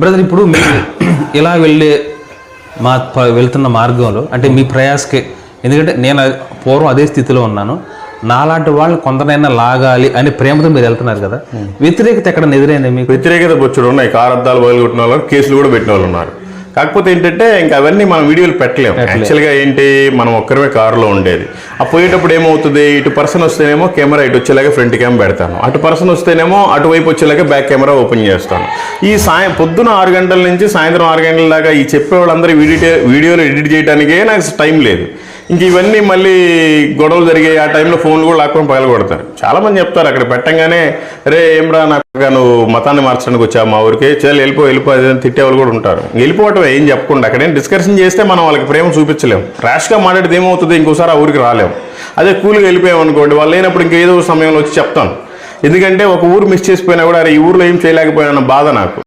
Brother ఇప్పుడు మీరు ఇలా వెళ్తున్న మార్గంలో అంటే మీ ప్రయాసకి, ఎందుకంటే నేను పూర్వం అదే స్థితిలో ఉన్నాను, నాలాంటి వాళ్ళు కొందరైనా లాగాలి అని ప్రేమతో మీరు వెళ్తున్నారు కదా, వ్యతిరేకత ఎక్కడ ఎదురైంది మీకు? వ్యతిరేకత బొచ్చుడు ఉన్నాయి. కారద్దాలు బయలుకొట్టిన వాళ్ళు, కేసులు కూడా పెట్టిన వాళ్ళు ఉన్నారు. కాకపోతే ఏంటంటే ఇంకా అవన్నీ మనం వీడియోలు పెట్టలేము. యాక్చువల్గా ఏంటి, మనం ఒక్కరిమే కారులో ఉండేది. ఆ పోయేటప్పుడు ఏమవుతుంది, ఇటు పర్సన్ వస్తేనేమో కెమెరా ఇటు వచ్చేలాగా ఫ్రంట్ క్యామ్ పెడతాను, అటు పర్సన్ వస్తేనేమో అటువైపు వచ్చేలాగా బ్యాక్ కెమెరా ఓపెన్ చేస్తాను. ఈ పొద్దున 6 గంటల నుంచి సాయంత్రం 6 గంటల దాకా ఈ చెప్పే వాళ్ళందరూ వీడియోలు ఎడిట్ చేయడానికే నాకు టైం లేదు. ఇంక ఇవన్నీ మళ్ళీ గొడవలు జరిగాయి. ఆ టైంలో ఫోన్లు కూడా లాక్కొని పగలగొడతారు. చాలామంది చెప్తారు అక్కడ పెట్టంగానే, రే ఏమ్రా నాకు నువ్వు మతాన్ని మార్చడానికి వచ్చావు మా ఊరికి, చాలా వెళ్ళిపో అదేదని తిట్టేవాళ్ళు కూడా ఉంటారు. వెళ్ళిపోవటం ఏం చెప్పకుండా అక్కడేం డిస్కషన్ చేస్తే మనం వాళ్ళకి ప్రేమ చూపించలేము. ర్యాష్గా మాట్లాడితే ఏమవుతుంది, ఇంకోసారి ఆ ఊరికి రాలేము. అదే కూల్గా వెళ్ళిపోయామనుకోండి, వాళ్ళు లేనప్పుడు ఇంకేదో సమయంలో వచ్చి చెప్తాను. ఎందుకంటే ఒక ఊరు మిస్ చేసిపోయినా కూడా అరే ఈ ఊర్లో ఏం చేయలేకపోయినా బాధ నాకు.